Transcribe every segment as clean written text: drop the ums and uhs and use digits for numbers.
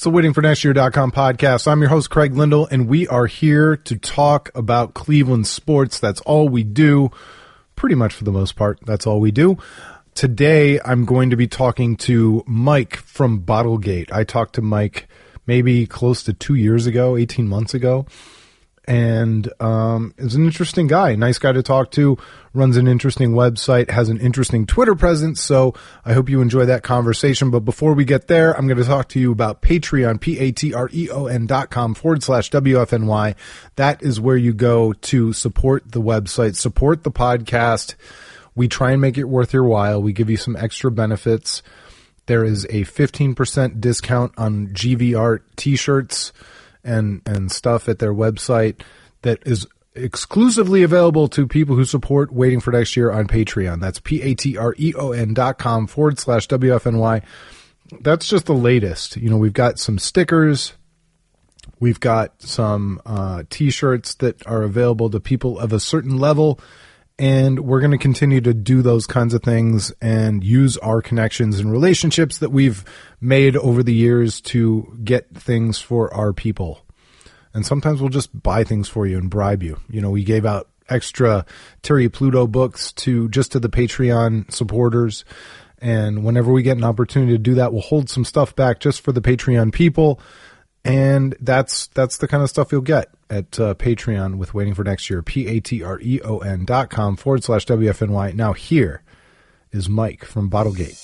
It's the waitingfornextyear.com podcast. I'm your host, Craig Lindell, and we are here to talk about Cleveland sports. That's all we do. Pretty much for the most part, that's all we do. Today, I'm going to be talking to Mike from Bottlegate. I talked to Mike maybe close to 2 years ago, 18 months ago. And is an interesting guy, nice guy to talk to, runs an interesting website, has an interesting Twitter presence. So I hope you enjoy that conversation. But before we get there, I'm going to talk to you about Patreon, patreon.com/WFNY. That is where you go to support the website, support the podcast. We try and make it worth your while. We give you some extra benefits. There is a 15% discount on GV Art t-shirts and stuff at their website that is exclusively available to people who support Waiting for Next Year on Patreon. That's patreon.com/WFNY. That's just the latest. You know, we've got some stickers. We've got some t-shirts that are available to people of a certain level. And we're going to continue to do those kinds of things and use our connections and relationships that we've made over the years to get things for our people. And sometimes we'll just buy things for you and bribe you. You know, we gave out extra Terry Pluto books to the Patreon supporters. And whenever we get an opportunity to do that, we'll hold some stuff back just for the Patreon people. And that's the kind of stuff you'll get at Patreon with Waiting for Next Year, patreon.com/WFNY. Now here is Mike from Bottlegate.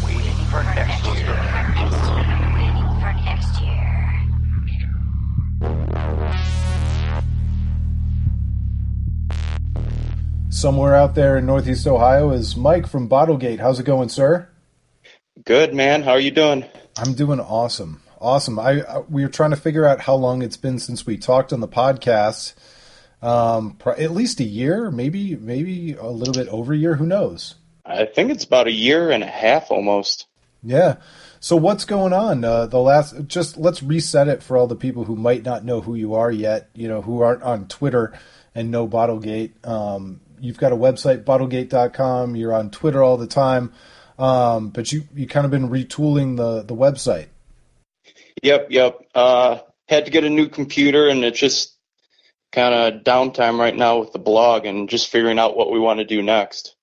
Waiting for next year. Waiting for next year. Somewhere out there in Northeast Ohio is Mike from Bottlegate. How's it going, sir? Good, man. How are you doing? I'm doing awesome. Awesome. We were trying to figure out how long it's been since we talked on the podcast. At least a year, maybe a little bit over a year. Who knows? I think it's about a year and a half almost. Yeah. So what's going on? Let's reset it for all the people who might not know who you are yet, you know, who aren't on Twitter and know Bottlegate. You've got a website, bottlegate.com. You're on Twitter all the time. But you kind of been retooling the website. Yep. Had to get a new computer, and it's just kind of downtime right now with the blog and just figuring out what we want to do next.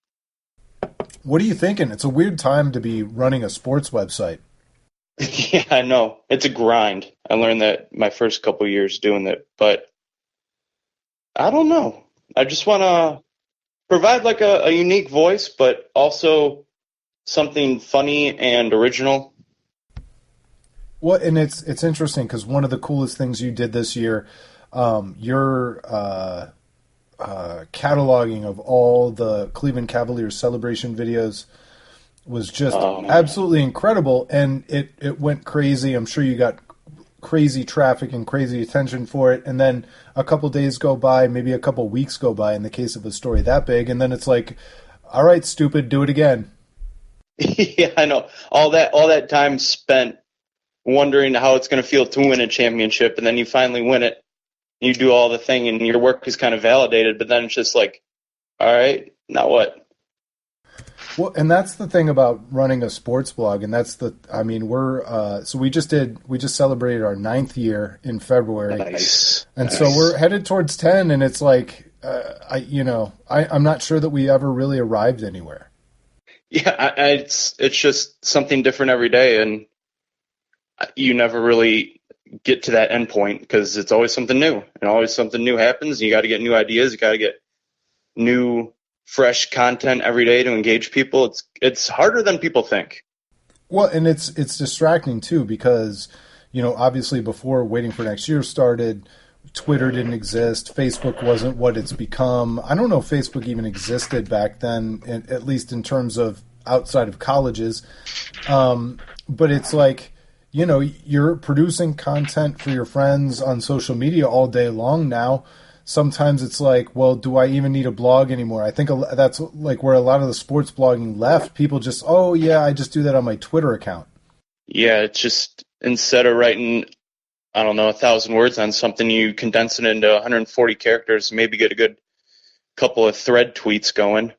What are you thinking? It's a weird time to be running a sports website. Yeah, I know. It's a grind. I learned that my first couple of years doing it, but I don't know. I just want to provide like a unique voice, but also something funny and original. Well, and it's interesting because one of the coolest things you did this year, your cataloging of all the Cleveland Cavaliers celebration videos was just absolutely incredible, and it went crazy. I'm sure you got crazy traffic and crazy attention for it, and then a couple days go by, maybe a couple weeks go by in the case of a story that big, and then it's like, all right, stupid, do it again. Yeah, I know. All that time spent wondering how it's going to feel to win a championship, and then you finally win it. You do all the thing, and your work is kind of validated, but then it's just like, all right, now what? Well, and that's the thing about running a sports blog, and we just celebrated our 9th year in February. Nice. And so we're headed towards 10, and it's like, I'm not sure that we ever really arrived anywhere. Yeah, it's just something different every day, and you never really get to that end point because it's always something new, and always something new happens. And you got to get new ideas. You got to get new, fresh content every day to engage people. It's harder than people think. Well, and it's distracting too because, you know, obviously before Waiting for Next Year started, Twitter didn't exist. Facebook wasn't what it's become. I don't know if Facebook even existed back then, at least in terms of outside of colleges. But it's like, you know, you're producing content for your friends on social media all day long now. Sometimes it's like, well, do I even need a blog anymore? I think that's like where a lot of the sports blogging left. People just, oh, yeah, I just do that on my Twitter account. Yeah, it's just instead of writing, 1,000 words on something, you condense it into 140 characters, maybe get a good couple of thread tweets going.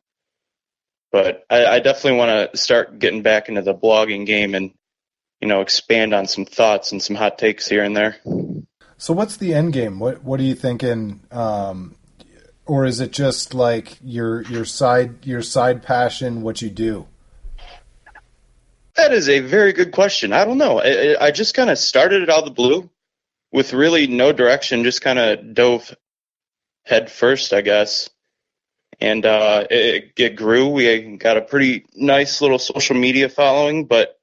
But I definitely want to start getting back into the blogging game and expand on some thoughts and some hot takes here and there. So what's the end game? What are you thinking? Or is it just like your side passion, what you do? That is a very good question. I don't know. I just kind of started it out of the blue with really no direction, just kind of dove head first, I guess. And it grew. We got a pretty nice little social media following, but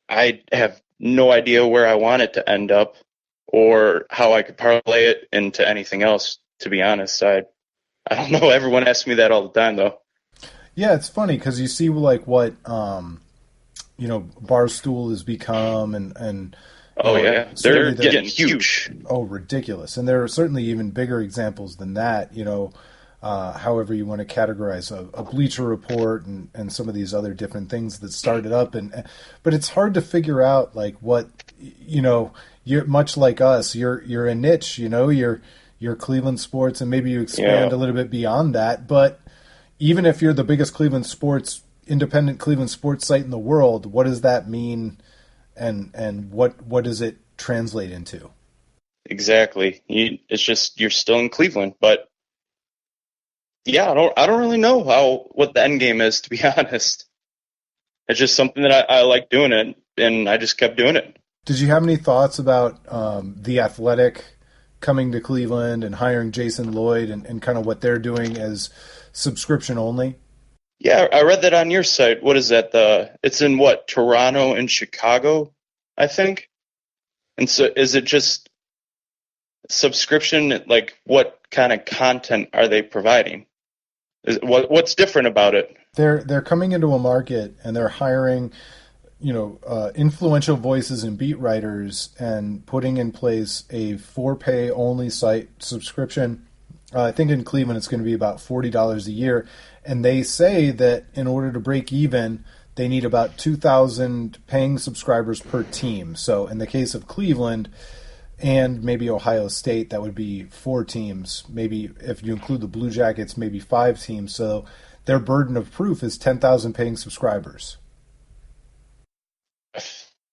I have no idea where I want it to end up or how I could parlay it into anything else, to be honest. I don't know. Everyone asks me that all the time, though. Yeah, it's funny because you see like what Barstool has become, and they're getting huge. Oh, ridiculous! And there are certainly even bigger examples than that. However you want to categorize a Bleacher Report and some of these other different things that started up, but it's hard to figure out like what you're much like us. You're a niche. You're Cleveland sports, and maybe you expand a little bit beyond that. But even if you're the biggest independent Cleveland sports site in the world, what does that mean, and what does it translate into? Exactly. It's just you're still in Cleveland, but yeah, I don't really know what the end game is, to be honest. It's just something that I like doing it, and I just kept doing it. Did you have any thoughts about The Athletic coming to Cleveland and hiring Jason Lloyd and kind of what they're doing as subscription only? Yeah, I read that on your site. What is that? It's in what, Toronto and Chicago, I think? And so is it just subscription? Like, what kind of content are they providing? What's different about it? They're coming into a market and they're hiring influential voices and beat writers and putting in place a for-pay only site subscription. I think in Cleveland it's going to be about $40 a year. And they say that in order to break even, they need about 2,000 paying subscribers per team. So in the case of Cleveland and maybe Ohio State, that would be 4 teams. Maybe if you include the Blue Jackets, maybe 5 teams. So their burden of proof is 10,000 paying subscribers.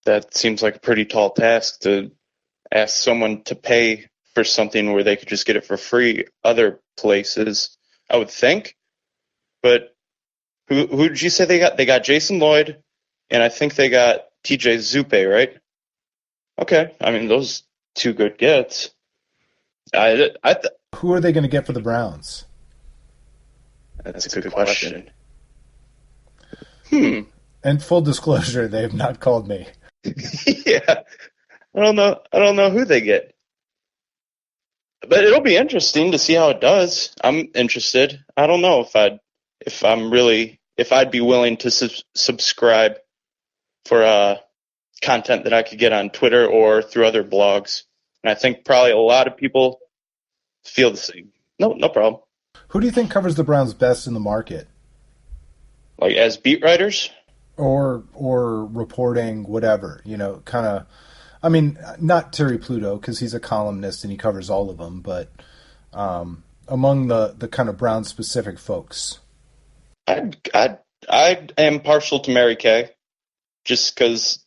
That seems like a pretty tall task to ask someone to pay for something where they could just get it for free other places, I would think. But who did you say they got? They got Jason Lloyd, and I think they got TJ Zuppe, right? Okay. I mean, those 2 good gets. Who are they going to get for the Browns? That's a good question. And full disclosure, they have not called me. Yeah. I don't know who they get. But it'll be interesting to see how it does. I'm interested. I don't know if I'd be willing to subscribe for content that I could get on Twitter or through other blogs. And I think probably a lot of people feel the same. No problem. Who do you think covers the Browns best in the market? Like as beat writers? Or reporting, whatever, kind of. I mean, not Terry Pluto because he's a columnist and he covers all of them, but among the kind of Brown specific folks. I am partial to Mary Kay, just because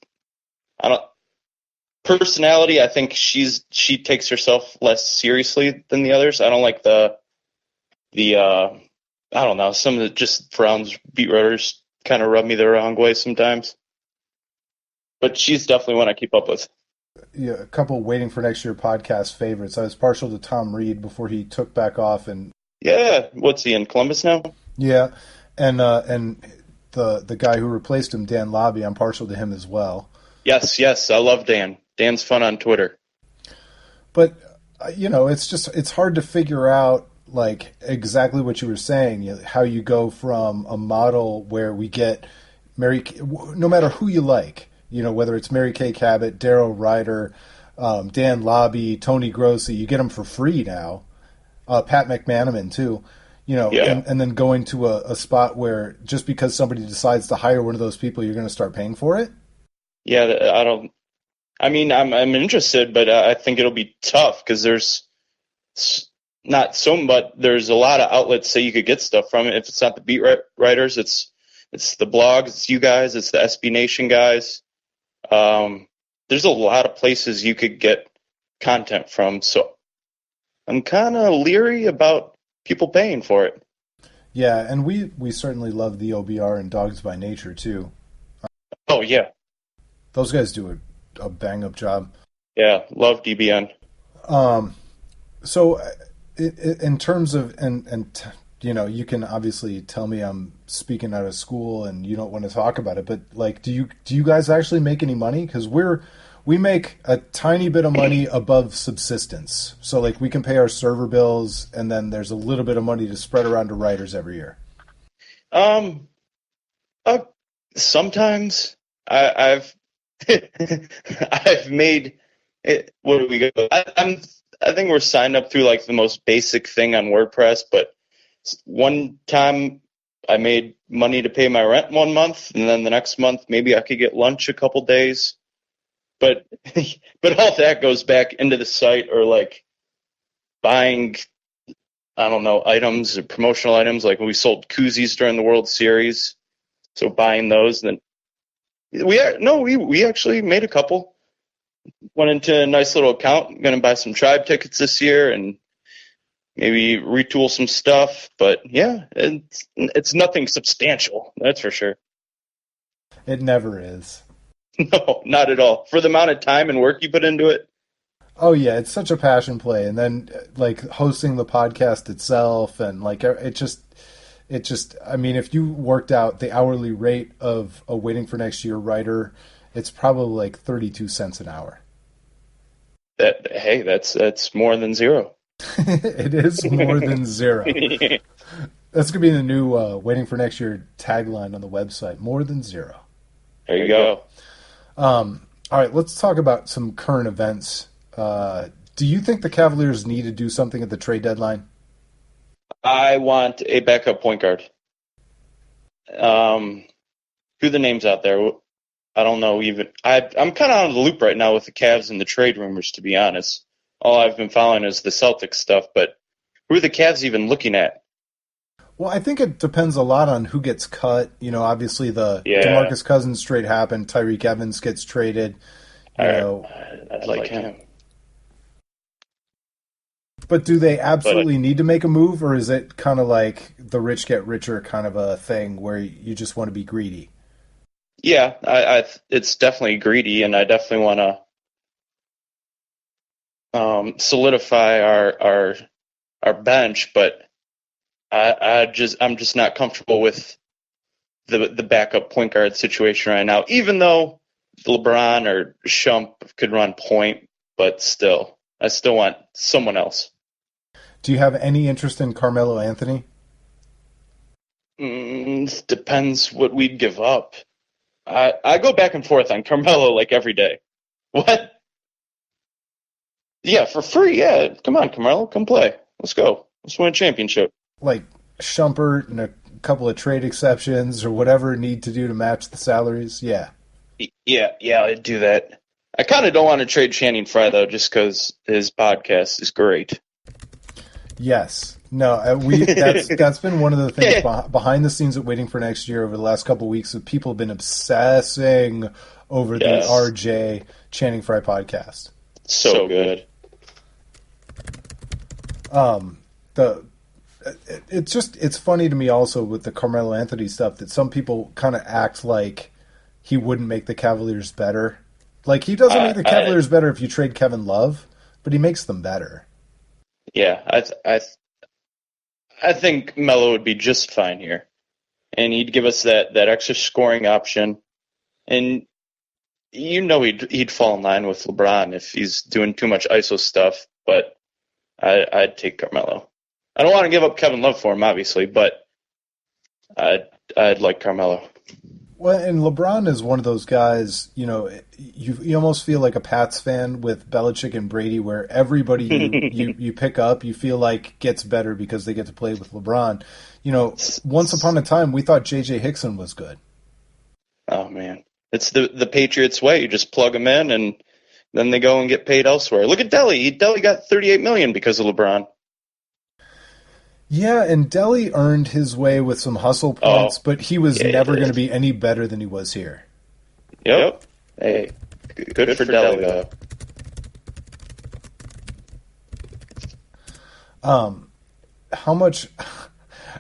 personality. I think she takes herself less seriously than the others. I don't like the I don't know, some of the just Browns beat writers kind of rub me the wrong way sometimes. But she's definitely one I keep up with. Yeah, a couple waiting for next year podcast favorites. I was partial to Tom Reed before he took back off, and what's he in Columbus now? Yeah, and the guy who replaced him, Dan Labbe, I'm partial to him as well. Yes, I love Dan. Dan's fun on Twitter. But it's hard to figure out like exactly what you were saying, how you go from a model where we get no matter who you like, whether it's Mary Kay Cabot, Darryl Ryder, Dan Labbe, Tony Grossi, you get them for free now. Pat McManaman too, and then going to a spot where just because somebody decides to hire one of those people, you're going to start paying for it. Yeah, I'm interested, but I think it'll be tough because there's but there's a lot of outlets that you could get stuff from. If it's not the beat writers, it's the blogs, it's you guys, it's the SB Nation guys. There's a lot of places you could get content from, so I'm kind of leery about people paying for it. Yeah, and we certainly love the OBR and Dogs by Nature too. Oh yeah, Those guys do a bang up job. yeah, love DBN. So, in terms of you can obviously tell me I'm speaking out of school and you don't want to talk about it, but like, do you guys actually make any money? Because we make a tiny bit of money above subsistence, so like we can pay our server bills, and then there's a little bit of money to spread around to writers every year. Sometimes I've I've made it. What do we go? I think we're signed up through like the most basic thing on WordPress, but one time I made money to pay my rent 1 month, and then the next month maybe I could get lunch a couple days. But all that goes back into the site, or like buying, I don't know, items or promotional items. Like we sold koozies during the World Series, so buying those. And then we actually made a couple. Went into a nice little account. Going to buy some Tribe tickets this year and maybe retool some stuff. But yeah, it's nothing substantial, that's for sure. It never is. No, not at all. For the amount of time and work you put into it. Oh yeah, it's such a passion play, and then like hosting the podcast itself, and like it just. I mean, if you worked out the hourly rate of a Waiting for Next Year writer, it's probably like 32 cents an hour. That's more than zero. It is more than zero. That's gonna be the new Waiting for Next Year tagline on the website. More than zero. There you go. All right, let's talk about some current events. Do you think the Cavaliers need to do something at the trade deadline? I want a backup point guard. Who are the names out there? I don't know even. I'm kind of out of the loop right now with the Cavs and the trade rumors, to be honest. All I've been following is the Celtics stuff, but who are the Cavs even looking at? Well, I think it depends a lot on who gets cut. You know, obviously the DeMarcus Cousins trade happened. Tyreek Evans gets traded. I'd like him. But do they absolutely need to make a move, or is it kind of like the rich get richer kind of a thing where you just want to be greedy? Yeah, it's definitely greedy, and I definitely want to solidify our bench, but I'm just not comfortable with the backup point guard situation right now. Even though LeBron or Shump could run point, but still, I still want someone else. Do you have any interest in Carmelo Anthony? Depends what we'd give up. I go back and forth on Carmelo like every day. What? Yeah, for free. Yeah, come on, Carmelo, come play. Let's go. Let's win a championship. Like Shumpert and a couple of trade exceptions or whatever need to do to match the salaries. Yeah. Yeah, I'd do that. I kind of don't want to trade Channing Frye though, just because his podcast is great. Yes. No, that's been one of the things behind the scenes at Waiting for Next Year over the last couple of weeks. That people have been obsessing over the RJ Channing Frye podcast. So good. It's funny to me also with the Carmelo Anthony stuff that some people kind of act like he wouldn't make the Cavaliers better. Like he doesn't make the Cavaliers better if you trade Kevin Love, but he makes them better. Yeah, I think Melo would be just fine here, and he'd give us that extra scoring option, and he'd fall in line with LeBron if he's doing too much ISO stuff. But I'd take Carmelo. I don't want to give up Kevin Love for him, obviously, but I'd like Carmelo. Well, and LeBron is one of those guys, you almost feel like a Pats fan with Belichick and Brady, where everybody you pick up, you feel like gets better because they get to play with LeBron. Once upon a time, we thought J.J. Hickson was good. Oh, man. It's the Patriots way. You just plug them in, and then they go and get paid elsewhere. Look at Delly. Delly got $38 million because of LeBron. Yeah, and Delly earned his way with some hustle points, but he was never going to be any better than he was here. Yep. Hey, good for Deli, though. How much?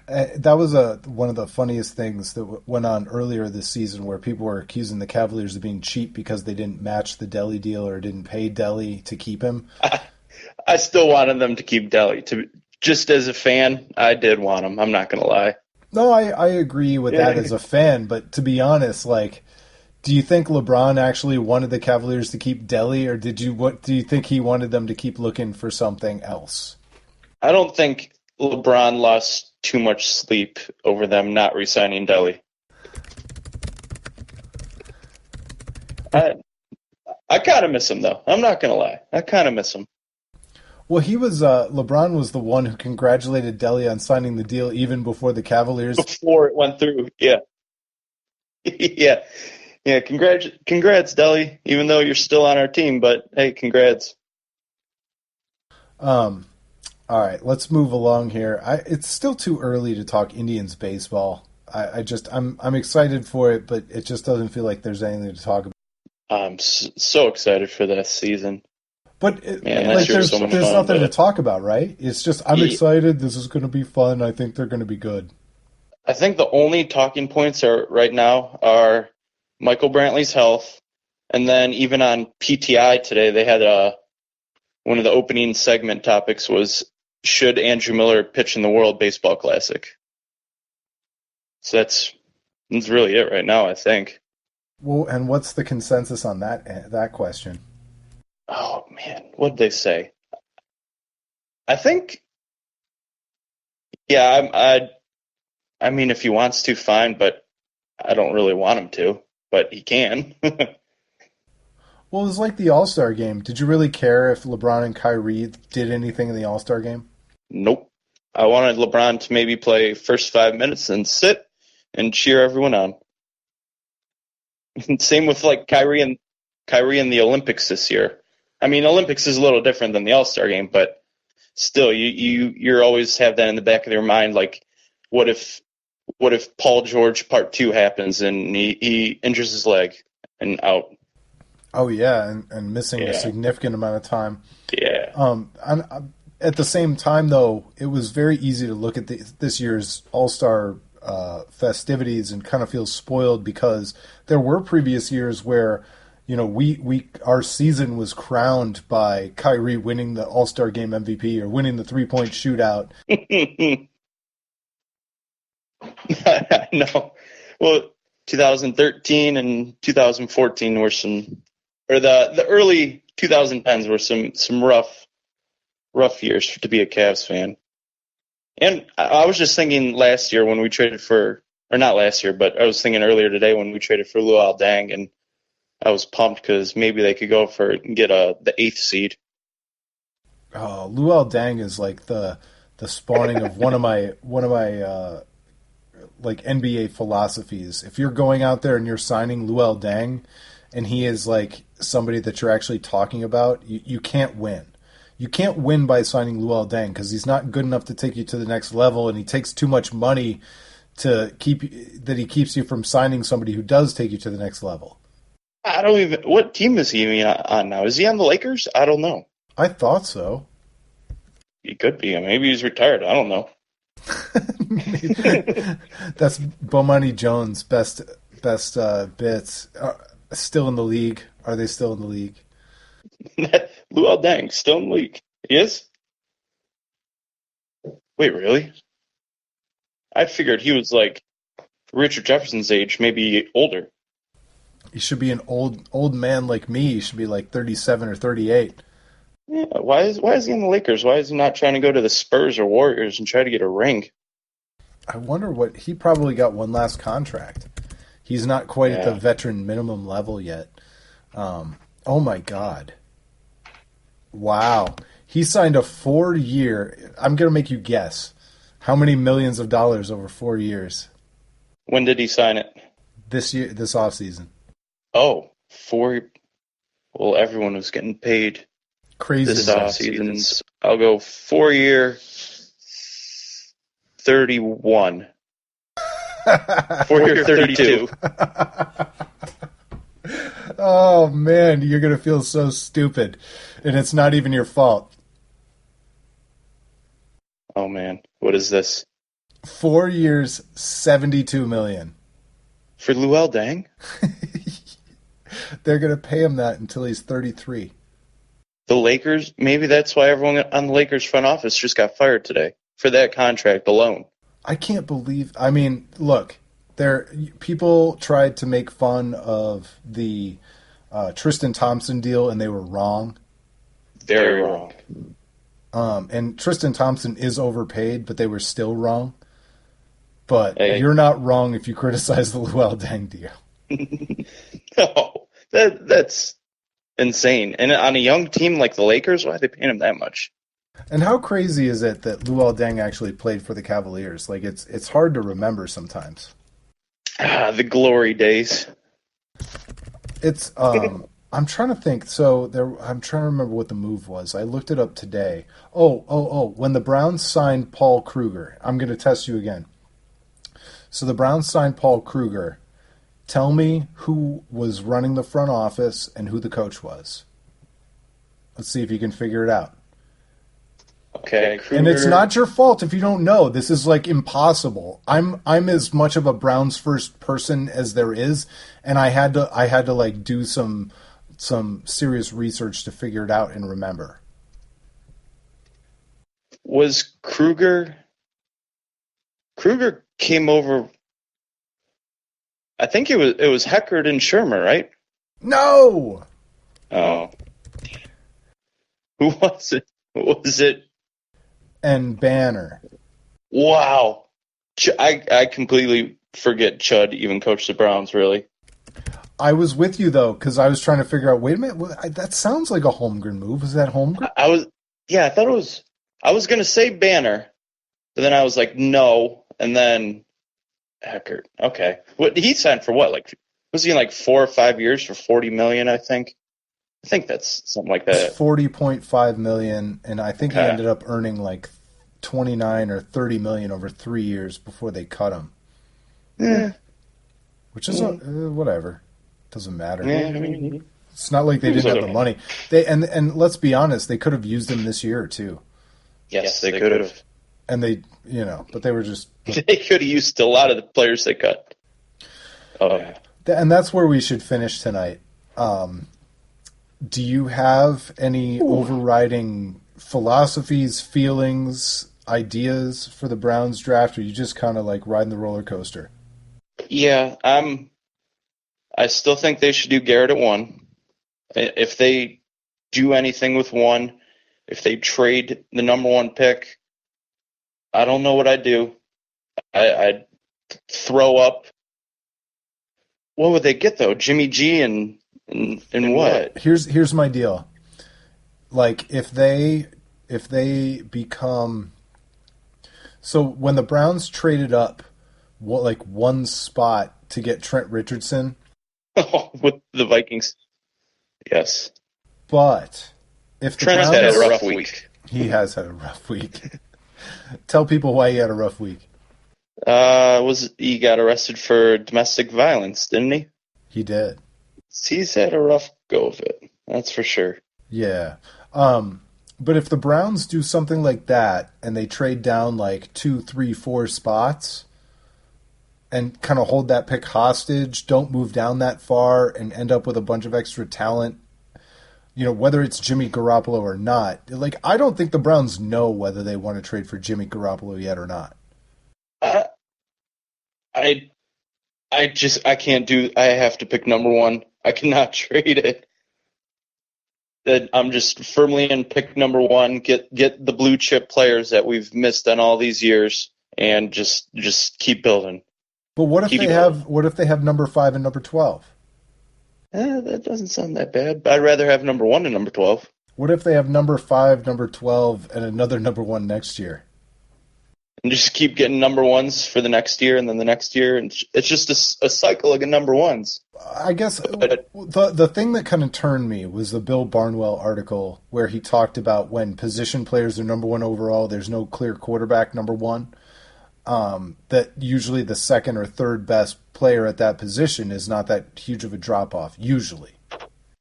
That was one of the funniest things that went on earlier this season, where people were accusing the Cavaliers of being cheap because they didn't match the Deli deal or didn't pay Deli to keep him. I still wanted them to keep Deli. Just as a fan, I did want him. I'm not going to lie. No, I agree with that as a fan, but to be honest, like, do you think LeBron actually wanted the Cavaliers to keep Deli, or do you think he wanted them to keep looking for something else? I don't think LeBron lost too much sleep over them not re-signing Deli. I kind of miss him, though. I'm not going to lie. I kind of miss him. Well, LeBron was the one who congratulated Deli on signing the deal even before the Cavaliers. Before it went through, yeah. Yeah, congrats, Deli, even though you're still on our team, but hey, congrats. All right, let's move along here. It's still too early to talk Indians baseball. I'm excited for it, but it just doesn't feel like there's anything to talk about. I'm so excited for this season. But there's nothing to talk about, right? It's just I'm excited. This is going to be fun. I think they're going to be good. I think the only talking points right now are Michael Brantley's health, and then even on PTI today they had one of the opening segment topics was, should Andrew Miller pitch in the World Baseball Classic? So that's really it right now, I think. Well, and what's the consensus on that question? Oh, man, what did they say? I think, yeah, I mean, if he wants to, fine, but I don't really want him to, but he can. Well, it was like the All-Star game. Did you really care if LeBron and Kyrie did anything in the All-Star game? Nope. I wanted LeBron to maybe play first 5 minutes and sit and cheer everyone on. Same with like Kyrie and the Olympics this year. I mean, Olympics is a little different than the All-Star game, but still, you always have that in the back of your mind. Like, what if Paul George Part 2 happens and he injures his leg and out? Oh yeah, and missing a significant amount of time. Yeah. And at the same time, though, it was very easy to look at this year's All-Star festivities and kind of feel spoiled because there were previous years where, you know, our season was crowned by Kyrie winning the All-Star Game MVP or winning the 3-point shootout. No. Well, 2013 and 2014 were the early 2010s were some rough years to be a Cavs fan. And I was just thinking last year when we traded or not last year, but I was thinking earlier today when we traded for Luol Deng, and I was pumped because maybe they could go get the 8th seed. Oh, Luol Deng is like the spawning of one of my like NBA philosophies. If you're going out there and you're signing Luol Deng, and he is like somebody that you're actually talking about, you can't win. You can't win by signing Luol Deng because he's not good enough to take you to the next level, and he takes too much money he keeps you from signing somebody who does take you to the next level. I don't even. What team is he on now? Is he on the Lakers? I don't know. I thought so. He could be. Maybe he's retired. I don't know. That's Bomani Jones' best bits. Still in the league? Are they still in the league? Luol Deng still in the league. He is? Wait, really? I figured he was like Richard Jefferson's age, maybe older. He should be an old man like me. He should be like 37 or 38. Yeah, why is he in the Lakers? Why is he not trying to go to the Spurs or Warriors and try to get a ring? I wonder he probably got one last contract. He's not quite at the veteran minimum level yet. Oh my God. Wow. He signed a 4-year, I'm going to make you guess. How many millions of dollars over 4 years? When did he sign it? This offseason. Oh, 4. Well, everyone was getting paid. Crazy this offseason. I'll go 4-year, 31. 4-year, 32. Oh, man, you're going to feel so stupid, and it's not even your fault. Oh, man. What is this? 4 years, $72 million. For Luol Deng? They're going to pay him that until he's 33. The Lakers, maybe that's why everyone on the Lakers front office just got fired today for that contract alone. I can't believe. I mean, look, people tried to make fun of the Tristan Thompson deal, and they were wrong. Very wrong. And Tristan Thompson is overpaid, but they were still wrong. But Hey. you're not wrong if you criticize the Luol Deng deal. No, that's insane. And on a young team like the Lakers, why are they paying him that much? And how crazy is it that Luol Deng actually played for the Cavaliers? Like, it's hard to remember sometimes. The glory days. It's I'm trying to think. So I'm trying to remember what the move was. I looked it up today. Oh! When the Browns signed Paul Kruger, I'm going to test you again. So the Browns signed Paul Kruger. Tell me who was running the front office and who the coach was. Let's see if you can figure it out. Okay, Kruger. And it's not your fault if you don't know. This is like impossible. I'm as much of a Browns first person as there is, and I had to like do some serious research to figure it out and remember. Was Kruger came over. I think it was Heckard and Shermer, right? No. Oh. Who was it? Was it? And Banner. Wow. I completely forget Chud even coached the Browns, really. I was with you, though, because I was trying to figure out, wait a minute, that sounds like a Holmgren move. Is that Holmgren? I thought it was, I was going to say Banner, but then I was like, no, and then Heckard. Okay. What he signed for what? Like, was he in like 4 or 5 years for $40 million, I think? I think that's something like that. $40.5 million, and I think he Okay. ended up earning like 29 or 30 million over 3 years before they cut him. Yeah. Which is whatever. Doesn't matter. Yeah, I mean, It's not like they didn't have the money. And let's be honest, they could have used him this year too. yes, they could have. And they, but they were just. They could have used a lot of the players they cut. Oh, yeah. And that's where we should finish tonight. Do you have any overriding philosophies, feelings, ideas for the Browns draft, or are you just kind of like riding the roller coaster? Yeah, I still think they should do Garrett at 1. If they do anything with 1, if they trade the number 1 pick, I don't know what I'd do. I'd throw up. What would they get though? Jimmy G and what? Here's my deal. Like if they become, so when the Browns traded up like one spot to get Trent Richardson, With the Vikings. Yes. but if the Trent's Browns, had a rough week. he has had a rough week. Tell people why he had a rough week. He got arrested for domestic violence, didn't he? He did. He's had a rough go of it. That's for sure. Yeah. But if the Browns do something like that and they trade down like 2, 3, 4 spots and kind of hold that pick hostage, don't move down that far and end up with a bunch of extra talent, whether it's Jimmy Garoppolo or not, like I don't think the Browns know whether they want to trade for Jimmy Garoppolo yet or not. I can't do. I have to pick number 1. I cannot trade it. That I'm just firmly in pick number 1. Get the blue chip players that we've missed on all these years, and just keep building. But what if they have number 5 and number 12? That doesn't sound that bad. But I'd rather have number 1 and number 12. What if they have number 5, number 12, and another number 1 next year? And just keep getting number 1s for the next year and then the next year. And it's just a cycle of number 1s. I guess the thing that kind of turned me was the Bill Barnwell article where he talked about when position players are number 1 overall, there's no clear quarterback number 1. That usually the second or third best player at that position is not that huge of a drop-off, usually.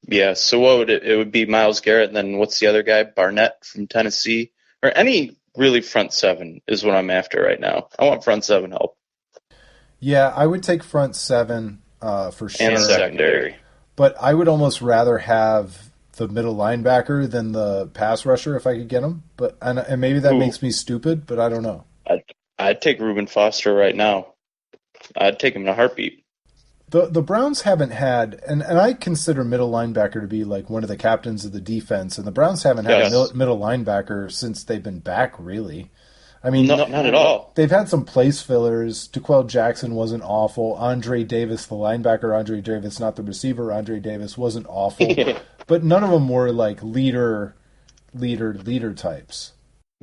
Yeah, so what would it would be Myles Garrett, and then what's the other guy? Barnett from Tennessee? Or any really front seven is what I'm after right now. I want front seven help. Yeah, I would take front seven for sure. And secondary. But I would almost rather have the middle linebacker than the pass rusher if I could get him. But and maybe that makes me stupid, but I don't know. I'd take Reuben Foster right now. I'd take him in a heartbeat. The Browns haven't had, and I consider middle linebacker to be like one of the captains of the defense, and the Browns haven't had a middle linebacker since they've been back, really. I mean, not at all. They've had some place fillers. DeQuell Jackson wasn't awful. Andre Davis, the linebacker, Andre Davis, not the receiver, Andre Davis, wasn't awful. But none of them were like leader types.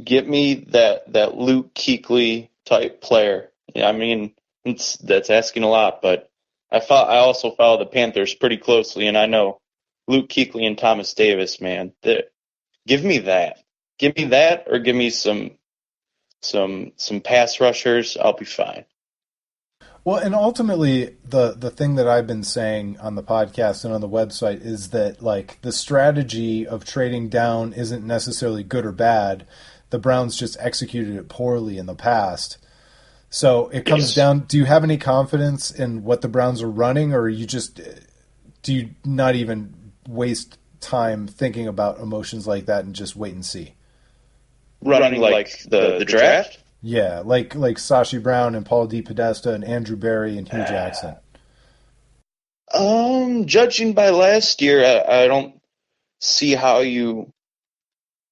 Get me that Luke Kuechly type player. I mean, that's asking a lot, but I also follow the Panthers pretty closely, and I know Luke Kuechly and Thomas Davis, man. Give me that. Give me that, or give me some pass rushers. I'll be fine. Well, and ultimately, the thing that I've been saying on the podcast and on the website is that like the strategy of trading down isn't necessarily good or bad. The Browns just executed it poorly in the past. So it comes down, do you have any confidence in what the Browns are running, or do you not even waste time thinking about emotions like that and just wait and see? Running like the draft? Yeah, like Sashi Brown and Paul D. Podesta and Andrew Berry and Hugh Jackson. Judging by last year, I don't see how you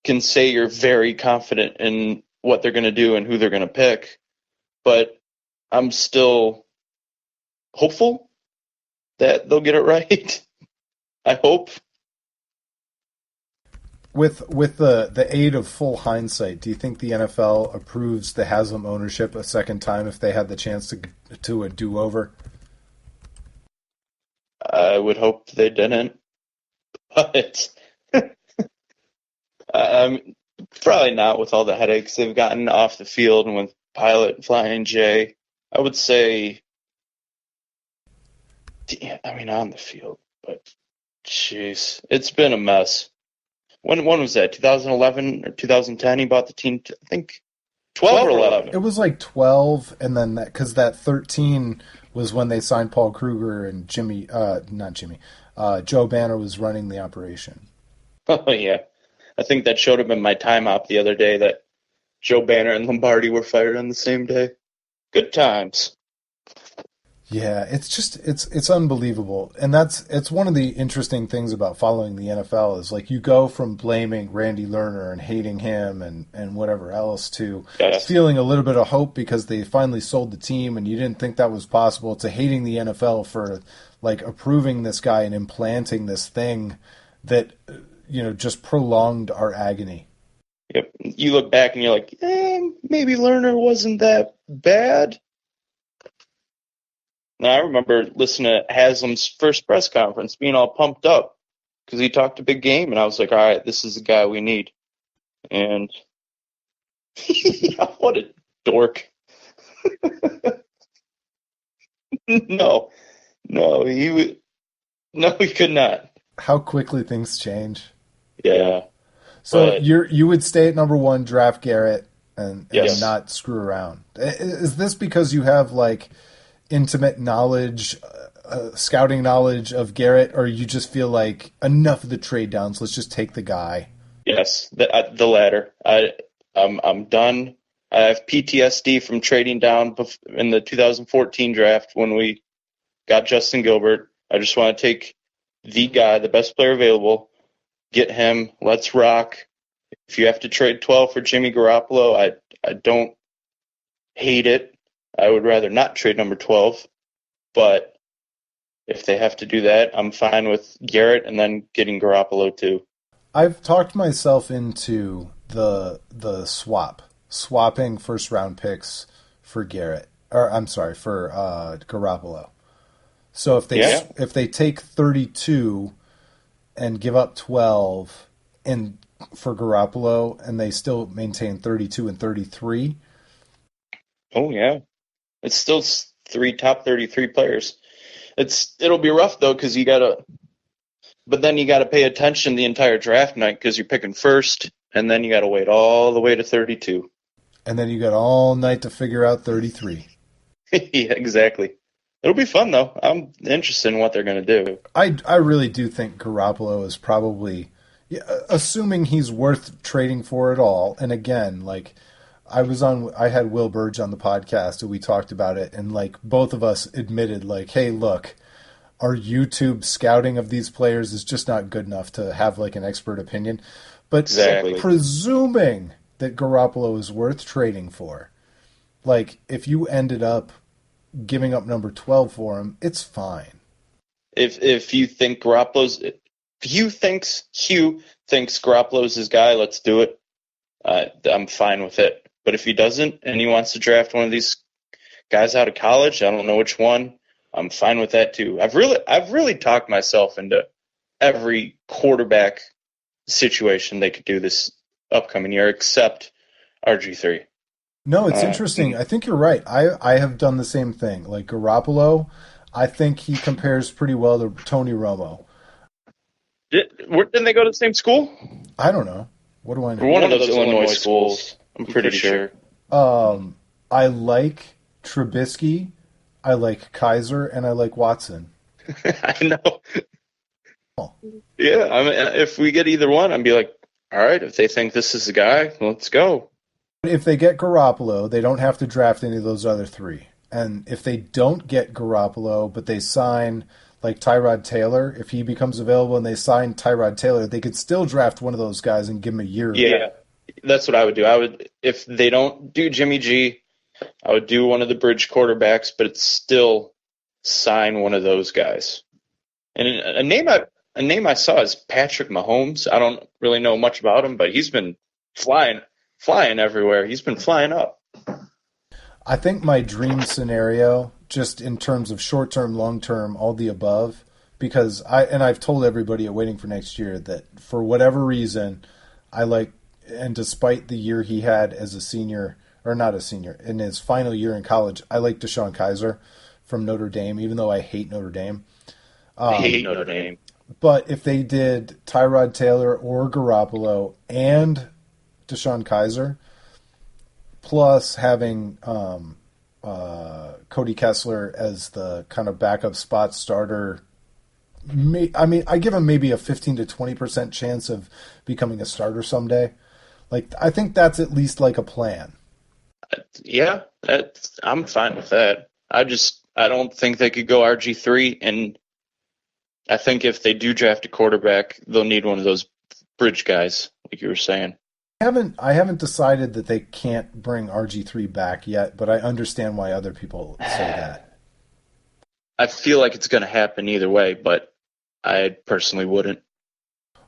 can say you're very confident in what they're going to do and who they're going to pick. But I'm still hopeful that they'll get it right. I hope. With the aid of full hindsight, do you think the NFL approves the Haslam ownership a second time if they had the chance to a do-over? I would hope they didn't. But probably not with all the headaches they've gotten off the field and with Pilot and Flying J. I would say, on the field, but jeez, it's been a mess. When was that? 2011 or 2010? He bought the team. I think 12 or 11. It was like 12, and then because that 13 was when they signed Paul Kruger and Joe Banner was running the operation. Oh yeah, I think that showed up in my time op the other day that Joe Banner and Lombardi were fired on the same day. Good times. Yeah, it's unbelievable. And it's one of the interesting things about following the NFL is like you go from blaming Randy Lerner and hating him and whatever else to feeling a little bit of hope because they finally sold the team and you didn't think that was possible, to hating the NFL for like approving this guy and implanting this thing that just prolonged our agony. Yep. You look back and you're like, maybe Lerner wasn't that bad. And I remember listening to Haslam's first press conference, being all pumped up because he talked a big game, and I was like, all right, this is the guy we need. And what a dork. No, he could not. How quickly things change. Yeah. So you would stay at number 1, draft Garrett, and not screw around. Is this because you have like intimate knowledge, scouting knowledge of Garrett, or you just feel like enough of the trade downs, let's just take the guy? Yes, the latter. I'm done. I have PTSD from trading down in the 2014 draft when we got Justin Gilbert. I just want to take the guy, the best player available, get him. Let's rock. If you have to trade 12 for Jimmy Garoppolo, I don't hate it. I would rather not trade number 12, but if they have to do that, I'm fine with Garrett and then getting Garoppolo too. I've talked myself into the swapping first round picks for Garrett, or I'm sorry, for Garoppolo. So if they take 32 and give up 12 and for Garoppolo and they still maintain 32 and 33. Oh yeah. It's still 3 top 33 players. It'll be rough though because you gotta But then you got to pay attention the entire draft night because you're picking first, and then you got to wait all the way to 32. And then you got all night to figure out 33. Yeah, exactly. It'll be fun, though. I'm interested in what they're going to do. I really do think Garoppolo is probably, assuming he's worth trading for at all. And again, like, I had Will Burge on the podcast and we talked about it, and like both of us admitted, like, hey, look, our YouTube scouting of these players is just not good enough to have like an expert opinion. But Exactly. presuming that Garoppolo is worth trading for, like, if you ended up giving up number 12 for him, it's fine. If you think Hugh thinks Garoppolo's his guy, let's do it. I'm fine with it. But if he doesn't and he wants to draft one of these guys out of college, I don't know which one, I'm fine with that too. I've really talked myself into every quarterback situation they could do this upcoming year except RG3. No, it's interesting. I think you're right. I have done the same thing. Like Garoppolo, I think he compares pretty well to Tony Romo. Didn't they go to the same school? I don't know. What do I know? One of those Illinois schools. I'm pretty sure. I like Trubisky, I like Kaiser, and I like Watson. I know. Yeah, I mean, if we get either one, I'd be like, all right, if they think this is the guy, let's go. If they get Garoppolo, they don't have to draft any of those other three. And if they don't get Garoppolo, but they sign like Tyrod Taylor, if he becomes available and they sign Tyrod Taylor, they could still draft one of those guys and give him a year. Yeah, that's what I would do. If they don't do Jimmy G, I would do one of the bridge quarterbacks, but it's still sign one of those guys. And a name I saw is Patrick Mahomes. I don't really know much about him, but he's been flying everywhere. He's been flying up. I think my dream scenario, just in terms of short-term, long-term, all the above, because I've told everybody at Waiting for Next Year that for whatever reason, and despite the year he had as a senior, or not a senior, in his final year in college, I like DeShone Kizer from Notre Dame, even though I hate Notre Dame. I hate Notre Dame. But if they did Tyrod Taylor or Garoppolo and DeShone Kizer, plus having Cody Kessler as the kind of backup spot starter, I give him maybe a 15 to 20% chance of becoming a starter someday. Like, I think that's at least like a plan. Yeah, I'm fine with that. I don't think they could go RG3, and I think if they do draft a quarterback, they'll need one of those bridge guys, like you were saying. I haven't decided that they can't bring RG3 back yet, but I understand why other people say that. I feel like it's going to happen either way, but I personally wouldn't.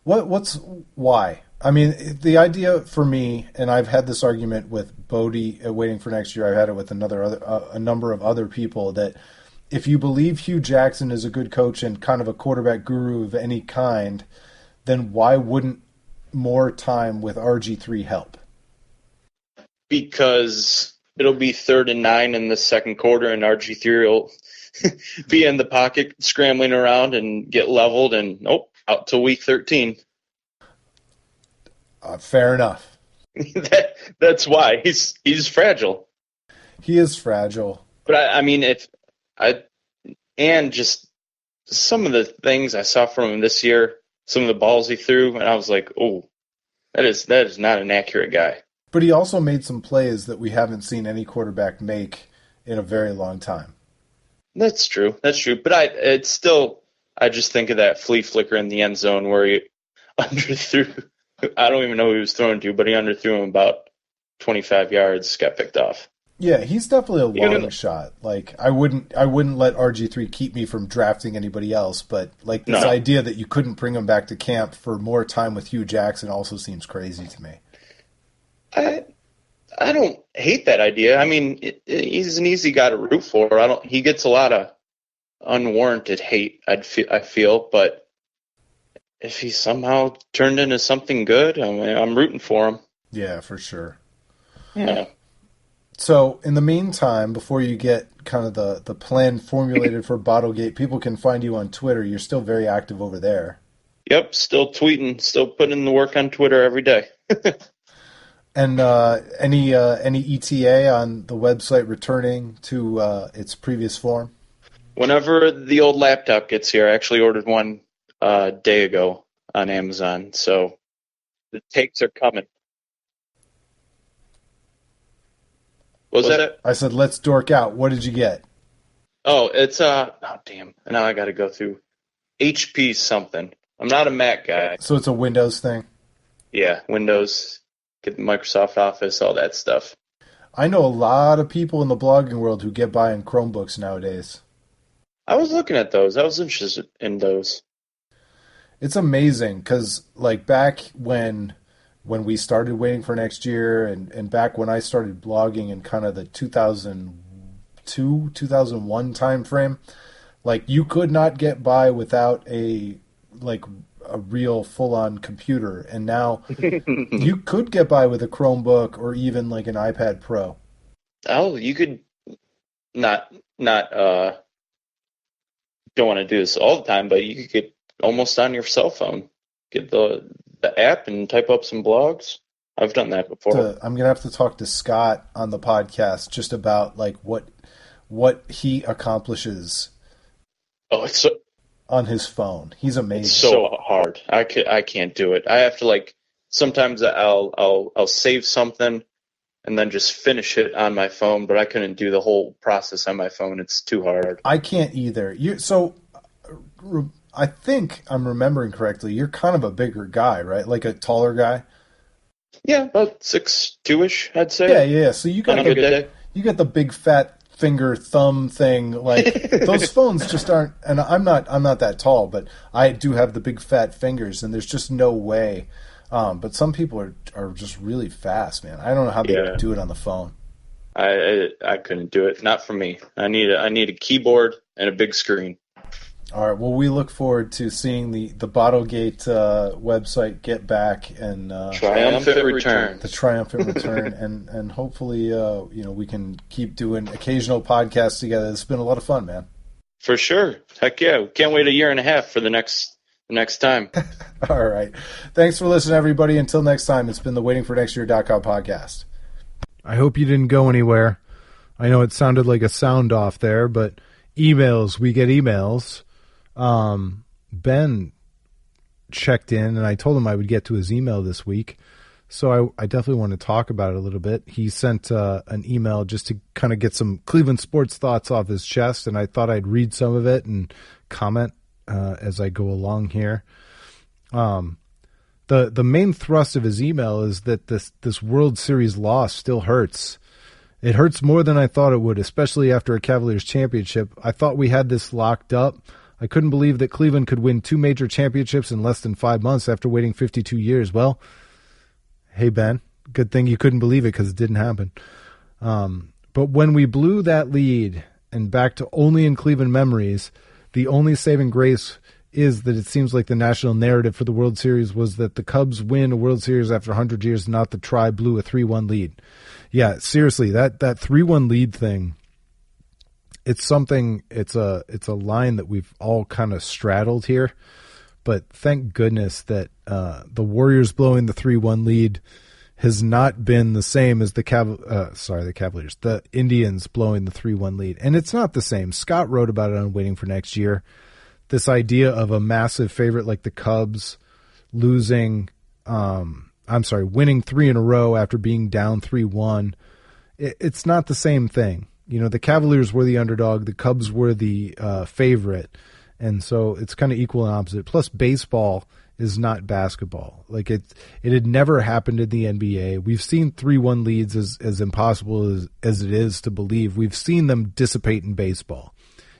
Why? I mean, the idea for me, and I've had this argument with Bodie at Waiting for Next Year, I've had it with a number of other people, that if you believe Hugh Jackson is a good coach and kind of a quarterback guru of any kind, then why wouldn't more time with RG3 help? Because it'll be 3rd and 9 in the second quarter, and RG3 will be in the pocket scrambling around and get leveled, and out till week 13. Fair enough. That's why he's fragile. He is fragile. But I mean, and just some of the things I saw from him this year, some of the balls he threw, and I was like, oh, that is not an accurate guy. But he also made some plays that we haven't seen any quarterback make in a very long time. That's true. But I just think of that flea flicker in the end zone where he underthrew. I don't even know who he was throwing to, but he underthrew him about 25 yards, got picked off. Yeah, he's definitely a long shot. Like, I wouldn't let RG3 keep me from drafting anybody else, but like this idea that you couldn't bring him back to camp for more time with Hugh Jackson also seems crazy to me. I don't hate that idea. I mean, he's an easy guy to root for. He gets a lot of unwarranted hate, I feel, but if he somehow turned into something good, I'm rooting for him. Yeah, for sure. Yeah. So, in the meantime, before you get kind of the plan formulated for Bottlegate, people can find you on Twitter. You're still very active over there. Yep, still tweeting, still putting in the work on Twitter every day. And any ETA on the website returning to its previous form? Whenever the old laptop gets here, I actually ordered one a day ago on Amazon, so the takes are coming. What was that it? I said, let's dork out. What did you get? Oh, it's damn. Now I got to go through HP something. I'm not a Mac guy. So it's a Windows thing? Yeah, Windows, get the Microsoft Office, all that stuff. I know a lot of people in the blogging world who get by on Chromebooks nowadays. I was looking at those. I was interested in those. It's amazing because, like, back when we started Waiting for Next Year and back when I started blogging in kind of the 2002, 2001 time frame, like, you could not get by without a real full-on computer. And now you could get by with a Chromebook or even like an iPad Pro. Oh, you could not don't want to do this all the time, but you could get almost on your cell phone. Get the app and type up some blogs. I've done that before. I'm gonna have to talk to Scott on the podcast just about like what he accomplishes. Oh, it's so, on his phone. He's amazing. It's so hard. I can't do it. I have to sometimes I'll save something and then just finish it on my phone, but I couldn't do the whole process on my phone. It's too hard. I can't either. I think I'm remembering correctly. You're kind of a bigger guy, right? Like a taller guy. Yeah, about 6'2"-ish, I'd say. Yeah. So you got the big fat finger thumb thing. Like those phones just aren't. And I'm not that tall, but I do have the big fat fingers, and there's just no way. But some people are just really fast, man. I don't know how they do it on the phone. I couldn't do it. Not for me. I need a keyboard and a big screen. All right. Well, we look forward to seeing the Bottlegate website get back and triumphant return. The triumphant return, and hopefully, we can keep doing occasional podcasts together. It's been a lot of fun, man. For sure. Heck yeah. Can't wait a year and a half for the next time. All right. Thanks for listening, everybody. Until next time, it's been the waitingfornextyear.com podcast. I hope you didn't go anywhere. I know it sounded like a sound off there, but emails, we get emails. Ben checked in, and I told him I would get to his email this week. So I definitely want to talk about it a little bit. He sent an email just to kind of get some Cleveland sports thoughts off his chest, and I thought I'd read some of it and comment as I go along here. The main thrust of his email is that this World Series loss still hurts. It hurts more than I thought it would, especially after a Cavaliers championship. I thought we had this locked up. I couldn't believe that Cleveland could win 2 major championships in less than 5 months after waiting 52 years. Well, hey, Ben, good thing you couldn't believe it because it didn't happen. But when we blew that lead and back to only in Cleveland memories, the only saving grace is that it seems like the national narrative for the World Series was that the Cubs win a World Series after 100 years, not the Tribe blew a 3-1 lead. Yeah, seriously, that 3-1 lead thing, it's something, it's a line that we've all kind of straddled here. But thank goodness that the Warriors blowing the 3-1 lead has not been the same as the Cavaliers, the Indians blowing the 3-1 lead. And it's not the same. Scott wrote about it on Waiting for Next Year. This idea of a massive favorite like the Cubs winning 3 in a row after being down 3-1. It's not the same thing. You know, the Cavaliers were the underdog. The Cubs were the favorite. And so it's kind of equal and opposite. Plus, baseball is not basketball. Like it had never happened in the NBA. We've seen 3-1 leads as impossible as it is to believe. We've seen them dissipate in baseball.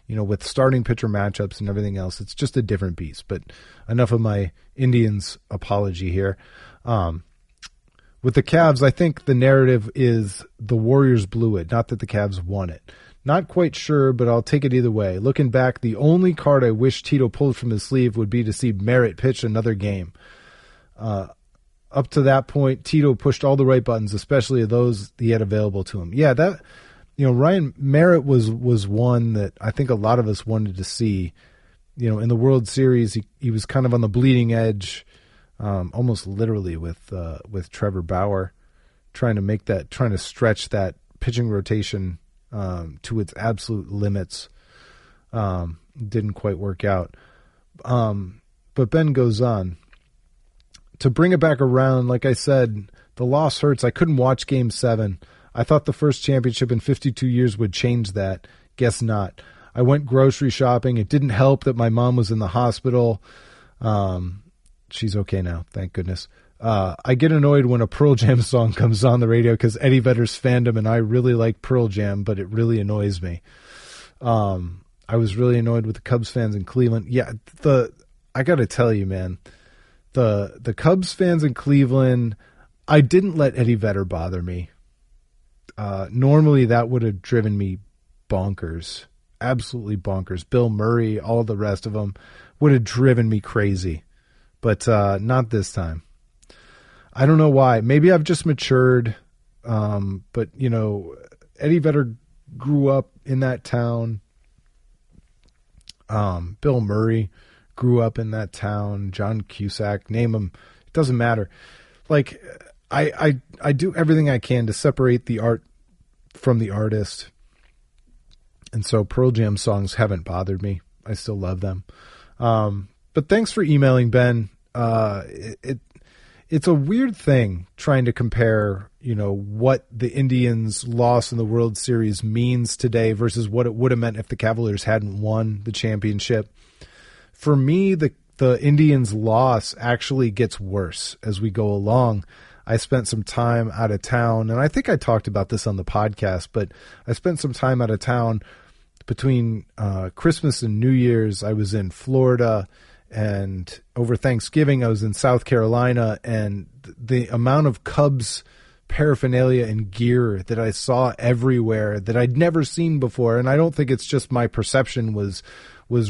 You know, with starting pitcher matchups and everything else, it's just a different beast. But enough of my Indians apology here. With the Cavs, I think the narrative is the Warriors blew it, not that the Cavs won it. Not quite sure, but I'll take it either way. Looking back, the only card I wish Tito pulled from his sleeve would be to see Merritt pitch another game. Up to that point, Tito pushed all the right buttons, especially those he had available to him. Yeah, Ryan Merritt was one that I think a lot of us wanted to see. in the World Series, he was kind of on the bleeding edge, almost literally with Trevor Bauer, trying to stretch that pitching rotation to its absolute limits. Didn't quite work out. But Ben goes on. To bring it back around, like I said, the loss hurts. I couldn't watch Game 7. I thought the first championship in 52 years would change that. Guess not. I went grocery shopping. It didn't help that my mom was in the hospital. She's okay now, thank goodness. I get annoyed when a Pearl Jam song comes on the radio because Eddie Vedder's fandom and I really like Pearl Jam, but it really annoys me. I was really annoyed with the Cubs fans in Cleveland. Yeah, I got to tell you, man, the Cubs fans in Cleveland, I didn't let Eddie Vedder bother me. Normally that would have driven me bonkers, absolutely bonkers. Bill Murray, all the rest of them would have driven me crazy, but not this time. I don't know why. Maybe I've just matured. But Eddie Vedder grew up in that town. Bill Murray grew up in that town. John Cusack, name them. It doesn't matter. Like I do everything I can to separate the art from the artist. And so Pearl Jam songs haven't bothered me. I still love them. But thanks for emailing, Ben. It's a weird thing trying to compare, what the Indians' loss in the World Series means today versus what it would have meant if the Cavaliers hadn't won the championship. For me, the Indians' loss actually gets worse as we go along. I spent some time out of town, and I think I talked about this on the podcast, but I spent some time out of town between Christmas and New Year's. I was in Florida, and over Thanksgiving, I was in South Carolina, and the amount of Cubs paraphernalia and gear that I saw everywhere that I'd never seen before, and I don't think it's just my perception was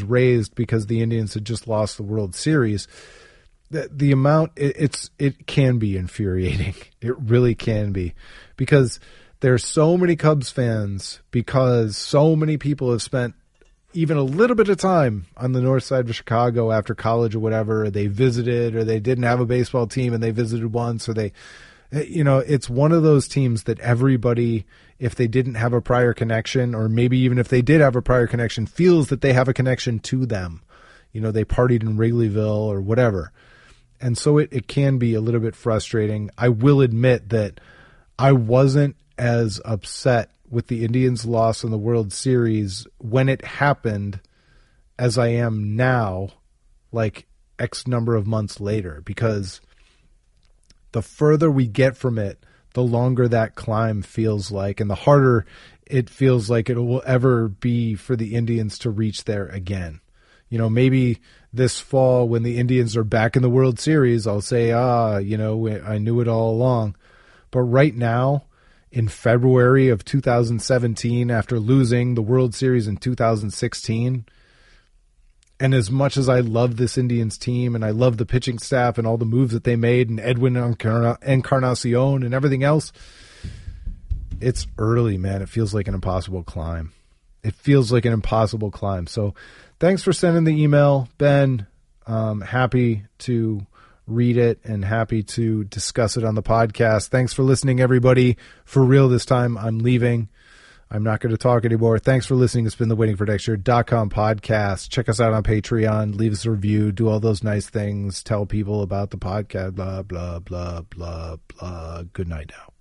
raised because the Indians had just lost the World Series. The amount, it can be infuriating. It really can be, because there's so many Cubs fans, because so many people have spent even a little bit of time on the north side of Chicago after college or whatever. They visited, or they didn't have a baseball team and they visited once, or it's one of those teams that everybody, if they didn't have a prior connection, or maybe even if they did have a prior connection, feels that they have a connection to them. They partied in Wrigleyville or whatever. And so it can be a little bit frustrating. I will admit that I wasn't as upset with the Indians' loss in the World Series when it happened as I am now, like X number of months later, because the further we get from it, the longer that climb feels like, and the harder it feels like it will ever be for the Indians to reach there again. Maybe this fall when the Indians are back in the World Series, I'll say, I knew it all along. But right now, in February of 2017, after losing the World Series in 2016, and as much as I love this Indians team and I love the pitching staff and all the moves that they made and Edwin Encarnacion and everything else, it's early, man. It feels like an impossible climb. So thanks for sending the email, Ben. Happy to read it and happy to discuss it on the podcast. Thanks for listening, everybody. For real this time, I'm leaving. I'm not going to talk anymore. Thanks for listening. It's been the waitingfornextyear.com podcast. Check us out on Patreon. Leave us a review. Do all those nice things. Tell people about the podcast. Blah, blah, blah, blah, blah. Good night now.